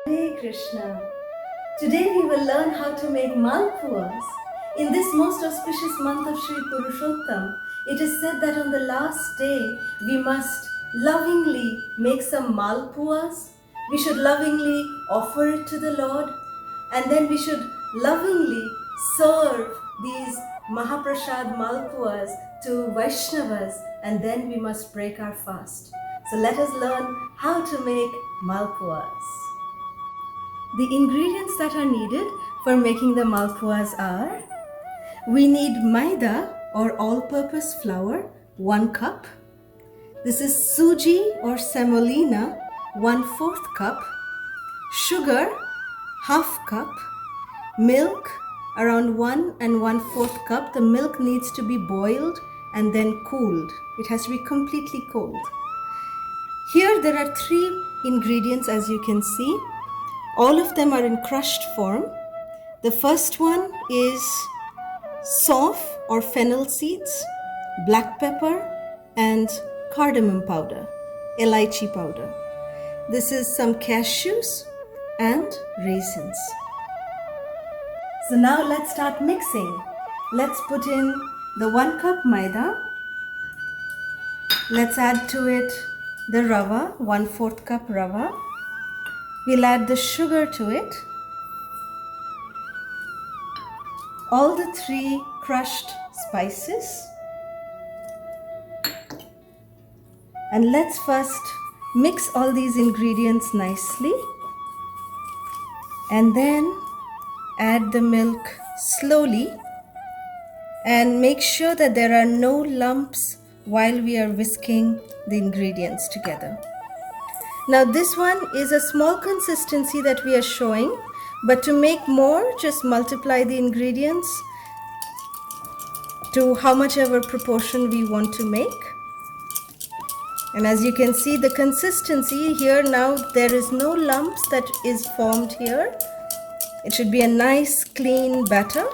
Hare Krishna. Today we will learn how to make Malpuas. In this most auspicious month of Sri Purushottam, it is said that on the last day we must lovingly make some Malpuas. We should lovingly offer it to the Lord, and then we should lovingly serve these Mahaprasad Malpuas to Vaishnavas, and then we must break our fast. So let us learn how to make Malpuas. The ingredients that are needed for making the Malpuas are: we need Maida or all-purpose flour, 1 cup. This is Sooji or semolina, 1/4 cup. Sugar, 1/2 cup. Milk, around 1 1/4 cup. The milk needs to be boiled and then cooled. It has to be completely cold. Here there are 3 ingredients, as you can see. All of them are in crushed form. The first one is sauf or fennel seeds, black pepper, and cardamom powder, Elaichi powder. This is some cashews and raisins. So now let's start mixing. Let's put in the 1 cup maida. Let's add to it the rava, 1/4 cup rava. We'll add the sugar to it. All the 3 crushed spices. And let's first mix all these ingredients nicely. And then add the milk slowly. And make sure that there are no lumps while we are whisking the ingredients together. Now this one is a small consistency that we are showing, but to make more, just multiply the ingredients to how much ever proportion we want to make. And as you can see, the consistency here now, there is no lumps that is formed here. It should be a nice clean batter.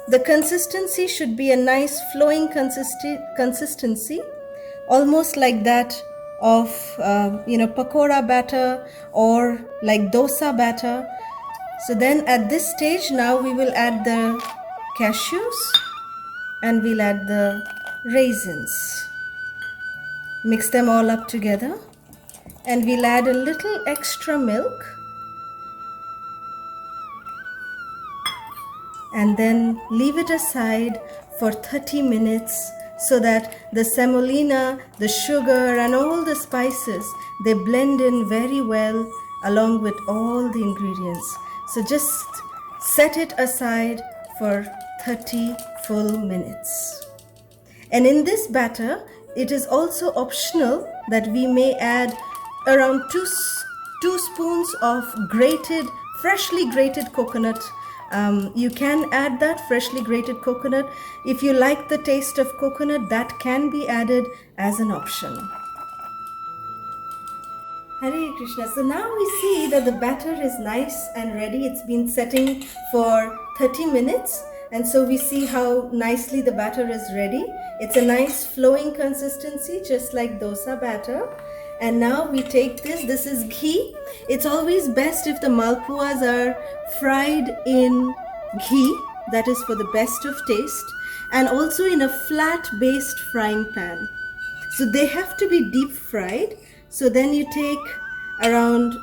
The consistency should be a nice flowing consistency, almost like that of pakora batter or like dosa batter. So then at this stage now we will add the cashews and we'll add the raisins. Mix them all up together and we'll add a little extra milk and then leave it aside for 30 minutes so that the semolina, the sugar and all the spices, they blend in very well along with all the ingredients. So just set it aside for 30 full minutes. And in this batter, it is also optional that we may add around 2 spoons of freshly grated coconut. You can add that freshly grated coconut. If you like the taste of coconut, that can be added as an option. Hare Krishna. So now we see that the batter is nice and ready. It's been setting for 30 minutes. And so we see how nicely the batter is ready. It's a nice flowing consistency, just like dosa batter. And now we take this is ghee. It's always best if the malpuas are fried in ghee, that is for the best of taste, and also in a flat based frying pan. So they have to be deep fried. So then you take around,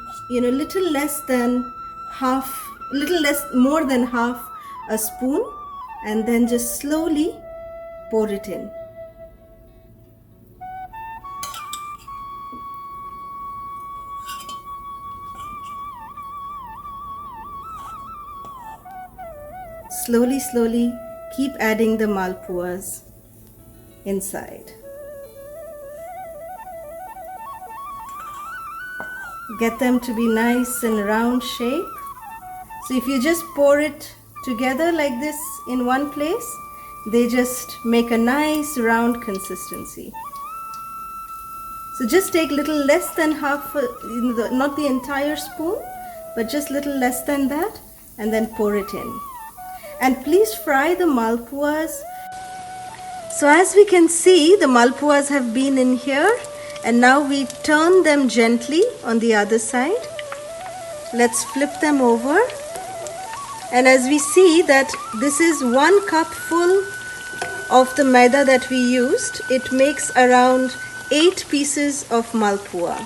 more than half a spoon, and then just slowly pour it in. Slowly keep adding the malpuas inside. Get them to be nice and round shape. So if you just pour it together like this in one place, they just make a nice round consistency. So just take little less than half, not the entire spoon, but just little less than that, and then pour it in. And please fry the malpuas. So as we can see, the malpuas have been in here And now we turn them gently on the other side. Let's flip them over. And as we see that this is 1 cup full of the maida that we used, it makes around 8 pieces of malpua.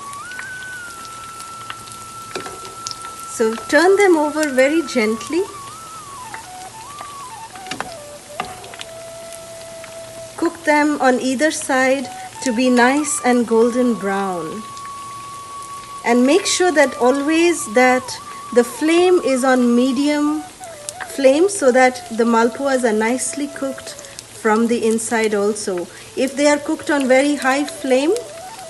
So turn them over very gently. Cook them on either side to be nice and golden brown. And make sure that always that the flame is on medium flame so that the malpuas are nicely cooked from the inside also. If they are cooked on very high flame,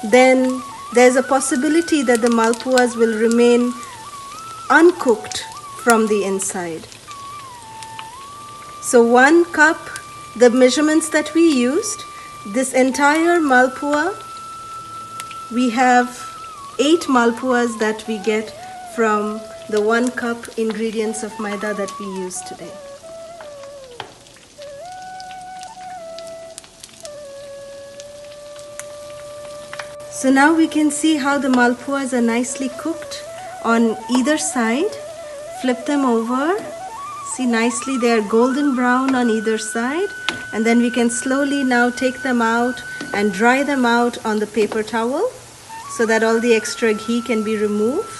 then there's a possibility that the malpuas will remain uncooked from the inside. So 1 cup, the measurements that we used, this entire malpua, we have 8 malpuas that we get from the 1 cup ingredients of maida that we use today. So now we can see how the malpuas are nicely cooked on either side. Flip them over. See, nicely they are golden brown on either side. And then we can slowly now take them out and dry them out on the paper towel so that all the extra ghee can be removed.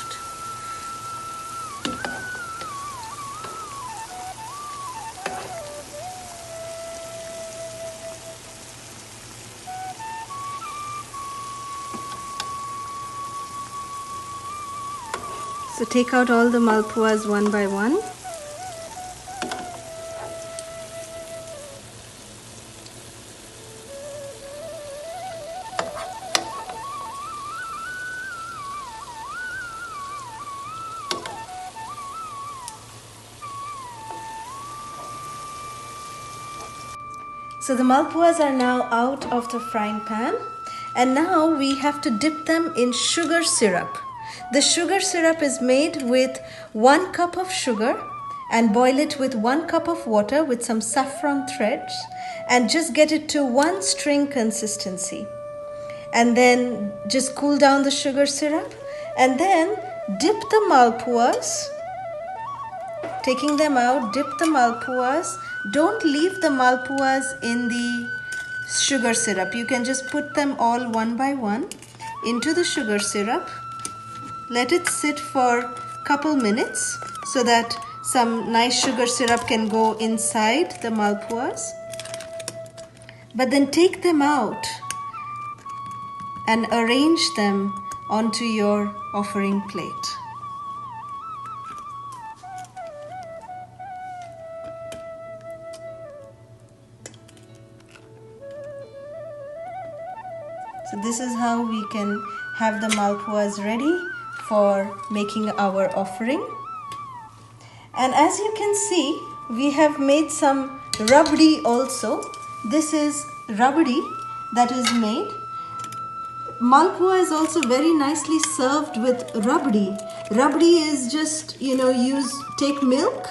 So take out all the malpuas one by one. So the malpuas are now out of the frying pan, and now we have to dip them in sugar syrup. The sugar syrup is made with 1 cup of sugar and boil it with 1 cup of water with some saffron threads and just get it to 1 string consistency. And then just cool down the sugar syrup and then dip the malpuas. Taking them out, dip the malpuas. Don't leave the malpuas in the sugar syrup. You can just put them all one by one into the sugar syrup. Let it sit for a couple minutes so that some nice sugar syrup can go inside the malpuas. But then take them out and arrange them onto your offering plate. So this is how we can have the malpuas ready for making our offering. And as you can see, we have made some rabdi also. This is rabdi that is made. Malpua is also very nicely served with rabdi. Rabdi is just, take milk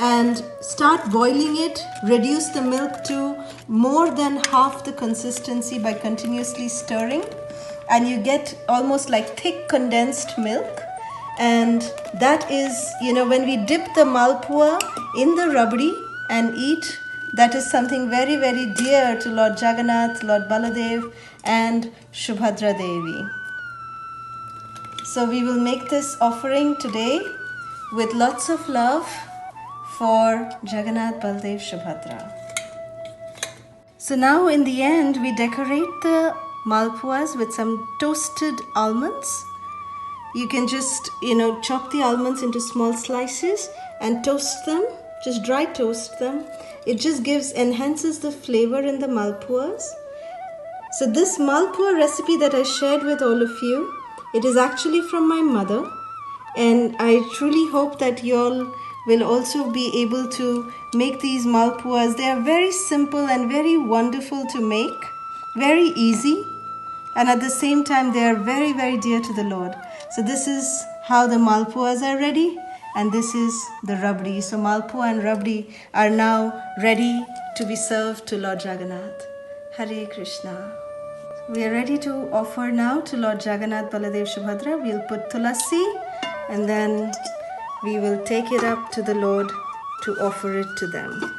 and start boiling it, reduce the milk to more than half the consistency by continuously stirring, and you get almost like thick condensed milk. And that is, when we dip the malpua in the rabdi and eat, that is something very, very dear to Lord Jagannath, Lord Baladev and Subhadra Devi. So we will make this offering today with lots of love for Jagannath, Baladev, Subhadra. So now in the end, we decorate the malpuas with some toasted almonds. You can just, chop the almonds into small slices and toast them, just dry toast them. It just enhances the flavor in the malpuas. So this malpua recipe that I shared with all of you, it is actually from my mother. And I truly hope that you all will also be able to make these malpuas. They are very simple and very wonderful to make, very easy, and at the same time they are very, very dear to the Lord. So this is how the malpuas are ready, and this is the rabdi. So malpua and rabdi are now ready to be served to Lord Jagannath. Hare Krishna. We are ready to offer now to Lord Jagannath, Baladev, Subhadra. We'll put tulasi and then we will take it up to the Lord to offer it to them.